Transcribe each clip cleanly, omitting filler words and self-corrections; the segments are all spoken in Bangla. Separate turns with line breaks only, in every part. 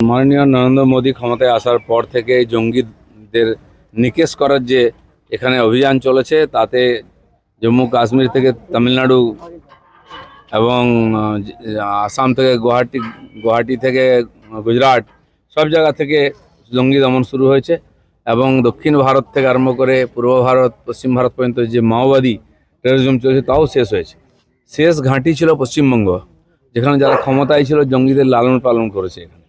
মাননীয় নরেন্দ্র মোদী ক্ষমতায় আসার পর থেকে জঙ্গিদের নিকেশ করার যে এখানে অভিযান চলেছে, তাতে জম্মু কাশ্মীর থেকে তামিলনাড়ু এবং আসাম থেকে গুয়াহাটি থেকে গুজরাট, সব জায়গা থেকে জঙ্গি দমন শুরু হয়েছে। এবং দক্ষিণ ভারত থেকে আরম্ভ করে পূর্ব ভারত, পশ্চিম ভারত পর্যন্ত যে মাওবাদী টেরোরিজম চলেছে তাও শেষ হয়েছে। শেষ ঘাঁটি ছিল পশ্চিমবঙ্গ, যেখানে যারা ক্ষমতায় ছিল জঙ্গিদের লালন পালন করেছে। এখানে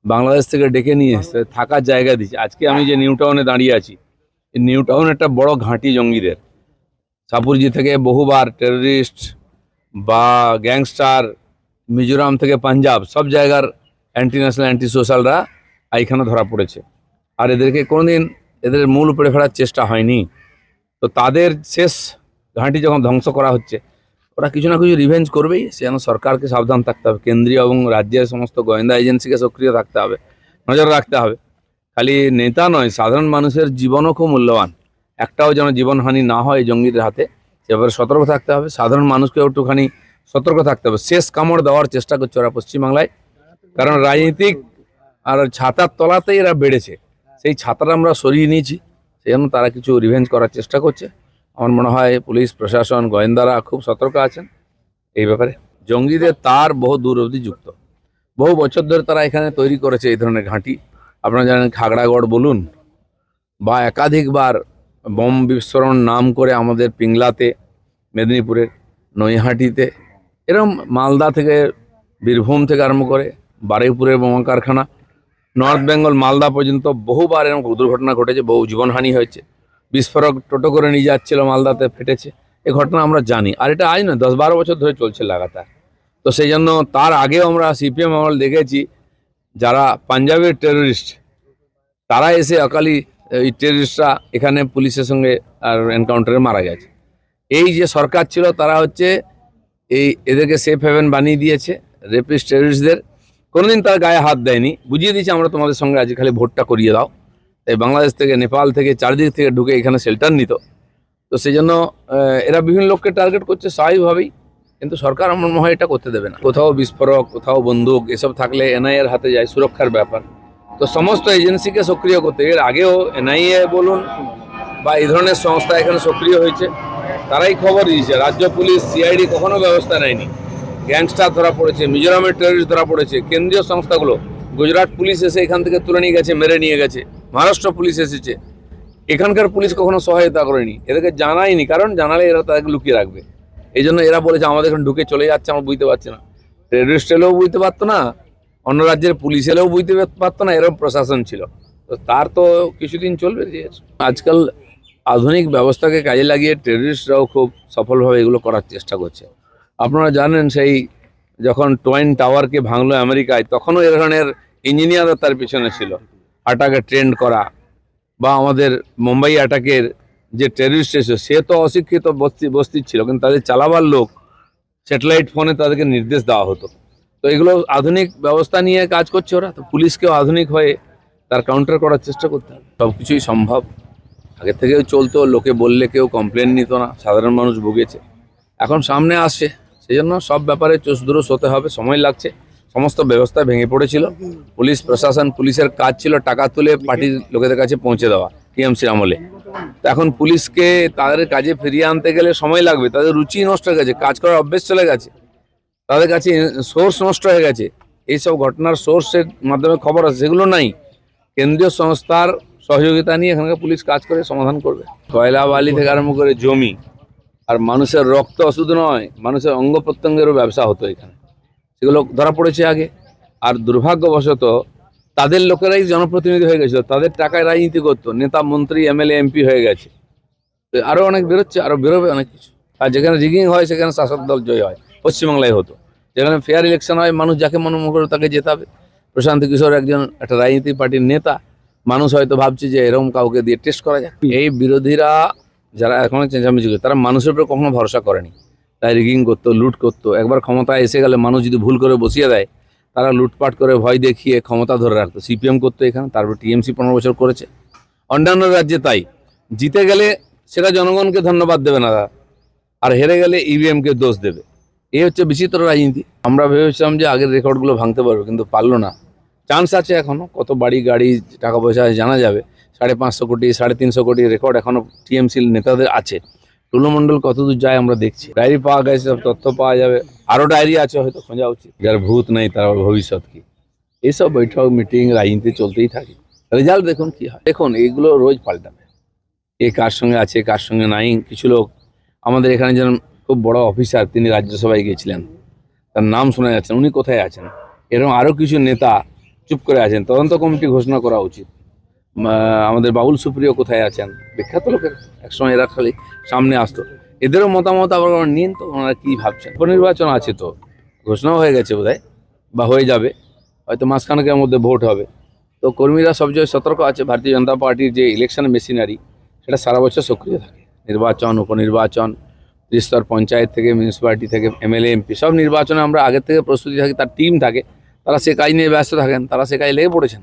বাংলাদেশ থেকে ডেকে নিয়ে এসে থাকার জায়গা দিচ্ছে। আজকে আমি যে নিউ টাউনে দাঁড়িয়ে আছি, এই নিউ টাউন একটা বড় ঘাঁটি জঙ্গিদের। সাপুরজি থেকে বহুবার টেররিস্ট বা গ্যাংস্টার, মিজোরাম থেকে পাঞ্জাব, সব জায়গার অ্যান্টি ন্যাশনাল অ্যান্টি সোশ্যালরা এইখানে ধরা পড়েছে। আর এদেরকে কোনোদিন এদের মূল উপরে ফেরার চেষ্টা হয়নি। তো তাদের শেষ ঘাঁটি যখন ধ্বংস করা হচ্ছে, ওরা কিছু না কিছু রিভেঞ্জ করবেই। সেজন্য সরকারকে সাবধান থাকতে হবে, কেন্দ্রীয় এবং রাজ্যের সমস্ত গোয়েন্দা এজেন্সিকে সক্রিয় থাকতে হবে, নজর রাখতে হবে। খালি নেতা নয়, সাধারণ মানুষের জীবনও খুব মূল্যবান। একটাও যেন জীবনহানি না হয় জঙ্গিদের হাতে, সেভাবে সতর্ক থাকতে হবে। সাধারণ মানুষকে একটুখানি সতর্ক থাকতে হবে। শেষ কামড় দেওয়ার চেষ্টা করছে ওরা পশ্চিমবাংলায়, কারণ রাজনীতিক আর ছাতার তলাতেই এরা বেড়েছে। সেই ছাতাটা আমরা সরিয়ে নিয়েছি, সেই জন্য তারা কিছু রিভেঞ্জ করার চেষ্টা করছে। আমার মনে হয় পুলিশ প্রশাসন, গোয়েন্দারা খুব সতর্ক আছেন এই ব্যাপারে। জঙ্গিদের তার বহু দূর অবধি যুক্ত, বহু বছর ধরে তারা এখানে তৈরি করেছে এই ধরনের ঘাঁটি। আপনারা জানেন খাগড়াগড় বলুন, বা একাধিকবার বোম বিস্ফোরণ নাম করে আমাদের পিংলাতে, মেদিনীপুরের নৈহাটিতে, এরকম মালদা থেকে, বীরভূম থেকে আরম্ভ করে বারুইপুরের বোমা কারখানা, নর্থ বেঙ্গল মালদা পর্যন্ত বহুবার এরকম দুর্ঘটনা ঘটেছে, বহু জীবনহানি হয়েছে। বিস্ফোরক টোটো করে নিয়ে যাচ্ছিল, মালদাতে ফেটেছে। এই ঘটনা আমরা জানি। আর এটা আজ না, 10-12 বছর ধরে চলছে লাগাতার। তো সেই জন্য তার আগেও আমরা সিপিএম আমল দেখেছি, যারা পাঞ্জাবের টেররিস্ট, তারা এসে অকালি এই টেররিস্টরা এখানে পুলিশের সঙ্গে আর এনকাউন্টারে মারা গেছে। এই যে সরকার ছিল, তারা হচ্ছে এদেরকে সেফ হেভেন বানিয়ে দিয়েছে রেপিস্ট টেররিস্টদের। কোনোদিন তার গায়ে হাত দেয়নি, বুঝিয়ে দিয়েছে আমরা তোমাদের সঙ্গে আজ খালি ভোটটা করিয়ে দাও। তাই বাংলাদেশ থেকে, নেপাল থেকে, চারদিক থেকে ঢুকে এখানে শেল্টার নিত। তো সেই জন্য এরা বিভিন্ন লোককে টার্গেট করছে স্বাভাবিকভাবেই, কিন্তু সরকার আমার মনে হয় এটা করতে দেবে না। কোথাও বিস্ফোরক, কোথাও বন্দুক, এসব থাকলে এনআইএর হাতে যায়, সুরক্ষার ব্যাপার। তো সমস্ত এজেন্সিকে সক্রিয় করতে, এর আগেও এনআইএ বলুন বা এই ধরনের সংস্থা এখানে সক্রিয় হয়েছে, তারাই খবর দিয়েছে। রাজ্য পুলিশ, সিআইডি কখনো ব্যবস্থা নেয়নি। গ্যাংস্টার ধরা পড়েছে, মিজোরামের টেররিস্ট ধরা পড়েছে, কেন্দ্রীয় সংস্থাগুলো, গুজরাট পুলিশ এসে এখান থেকে তুলে নিয়ে গেছে, মেরে নিয়ে গেছে, মহারাষ্ট্র পুলিশ এসেছে। এখানকার পুলিশ কখনো সহায়তা করেনি, এদেরকে জানায়নি, কারণ জানালে এরা তাদেরকে লুকিয়ে রাখবে। এই জন্য এরা বলেছে আমাদের এখানে ঢুকে চলে যাচ্ছে, আমরা বুঝতে পারছি না। টেররিস্ট এলেও বুঝতে পারতো না, অন্য রাজ্যের পুলিশ এলেও বুঝতে পারতো না, এরকম প্রশাসন ছিল। তো তার তো কিছুদিন চলবে। যে আজকাল আধুনিক ব্যবস্থাকে কাজে লাগিয়ে টেররিস্টরাও খুব সফলভাবে এগুলো করার চেষ্টা করছে। আপনারা জানেন, সেই যখন টয়েন টাওয়ারকে ভাঙলো আমেরিকায়, তখনও এ ধরনের ইঞ্জিনিয়াররা তার পিছনে ছিল, আটাকে ট্রেন্ড করা। বা আমাদের মুম্বাই অ্যাটাকের যে টেররিস্ট এসে, সে তো অশিক্ষিত বস্তির ছিল, কিন্তু তাদের চালাবার লোক, স্যাটেলাইট ফোনে তাদেরকে নির্দেশ দেওয়া হতো। তো এগুলো আধুনিক ব্যবস্থা নিয়ে কাজ করছে ওরা। তো পুলিশকেও আধুনিক হয়ে তার কাউন্টার করার চেষ্টা করতে হবে। সব কিছুই সম্ভব, আগে থেকেও চলতো, লোকে বললে কেউ কমপ্লেন নিত না, সাধারণ মানুষ ভুগেছে, এখন সামনে আসছে। সেই জন্য সব ব্যাপারে চোষদুরুস হতে হবে, সময় লাগছে। সমস্ত ব্যবস্থা ভেঙে পড়েছিল। পুলিশ প্রশাসন, পুলিশের কাজ ছিল টাকা তুলে পার্টির লোকেদের কাছে পৌঁছে দেওয়া টিএমসির আমলে। তো এখন পুলিশকে তাদের কাজে ফিরিয়ে আনতে গেলে সময় লাগবে। তাদের রুচি নষ্ট হয়ে গেছে, কাজ করার অভ্যেস চলে গেছে, তাদের কাছে সোর্স নষ্ট হয়ে গেছে। এইসব ঘটনার সোর্সের মাধ্যমে খবর আছে, সেগুলো নাই। কেন্দ্রীয় সংস্থার সহযোগিতা নিয়ে এখানকার পুলিশ কাজ করে সমাধান করবে। কয়লা বালি থেকে আরম্ভ করে জমি, আর মানুষের রক্ত শুধু নয়, মানুষের অঙ্গ প্রত্যঙ্গেরও ব্যবসা হতো এখানে, সেগুলো ধরা পড়েছে আগে। আর দুর্ভাগ্যবশত তাদের লোকেরাই জনপ্রতিনিধি হয়ে গেছিল, তাদের টাকায় রাজনীতি করতো, নেতা মন্ত্রী এমএলএ এমপি হয়ে গেছে। আরও অনেক বেরোচ্ছে, আরও বেরোবে অনেক কিছু। আর যেখানে রিগিং হয় সেখানে শাসক দল জয় হয়, পশ্চিমবাংলায় হতো। যেখানে ফেয়ার ইলেকশন হয়, মানুষ যাকে মনে করে তাকে জেতাবে। প্রশান্ত কিশোর একজন একটা রাজনীতি পার্টির নেতা, মানুষ হয়তো ভাবছে যে এরকম কাউকে দিয়ে টেস্ট করা যায়। এই বিরোধীরা যারা এখন চেঁচামেচি করে, তারা মানুষের উপরে কখনো ভরসা করেনি, তাই রিগিং করতো, লুট করতো। একবার ক্ষমতায় এসে গেলে মানুষ যদি ভুল করে বসিয়ে দেয়, তারা লুটপাট করে ভয় দেখিয়ে ক্ষমতা ধরে রাখতো। সিপিএম করতো এখানে, তারপর টিএমসি 15 বছর করেছে। অন্যান্য রাজ্যে তাই, জিতে গেলে সেটা জনগণকে ধন্যবাদ দেবে না, আর হেরে গেলে ইভিএমকে দোষ দেবে। এই হচ্ছে বিচিত্র রাজনীতি। আমরা ভেবেছিলাম যে আগের রেকর্ডগুলো ভাঙতে পারবে, কিন্তু পারলো না। চান্স আছে এখনো, কত বাড়ি গাড়ি টাকা পয়সা আছে জানা যাবে। 550 কোটি 350 কোটি রেকর্ড এখনো টিএমসি নেতাদের আছে। টুলুমণ্ডল কতদূর যায় আমরা দেখছি। ডায়েরি পাওয়া গেছে, সব তথ্য পাওয়া যাবে। আরো ডায়েরি আছে, হয়তো খোঁজা উচিত। যার ভূত নেই তার আবার ভবিষ্যৎ কি? এইসব বৈঠক মিটিং রাজনীতি চলতেই থাকে। রেজাল্ট দেখুন কি হয়। দেখুন এইগুলো রোজ পাল্টাবে, এ কার সঙ্গে আছে কার সঙ্গে নাই। কিছু লোক আমাদের এখানে যেন খুব বড় অফিসার, তিনি রাজ্যসভায় গিয়েছিলেন, তার নাম শোনা যাচ্ছে না, উনি কোথায় আছেন? এরকম আরও কিছু নেতা চুপ করে আছেন। তদন্ত কমিটি ঘোষণা করা উচিত। আমাদের বাবুল সুপ্রিয় কোথায় আছেন? বিখ্যাত লোকের, একসময় এরা খালি সামনে আসতো। এদেরও মতামত আবার নিন তো, ওনারা কী ভাবছেন। উপনির্বাচন আছে তো, ঘোষণাও হয়ে গেছে বোধহয়, বা হয়ে যাবে, হয়তো মাসখানেকের মধ্যে ভোট হবে। তো কর্মীরা সবচেয়ে সতর্ক আছে। ভারতীয় জনতা পার্টির যে ইলেকশন মেশিনারি, সেটা সারা বছর সক্রিয় থাকে। নির্বাচন, উপনির্বাচন, ত্রিস্তর পঞ্চায়েত থেকে মিউনিসিপ্যালিটি থেকে এমএলএ এমপি, সব নির্বাচনে আমরা আগের থেকে প্রস্তুতি থাকি, তার টিম থাকে, তারা সে কাজ নিয়ে ব্যস্ত থাকেন, তারা সে কাজে লেগে পড়েছেন।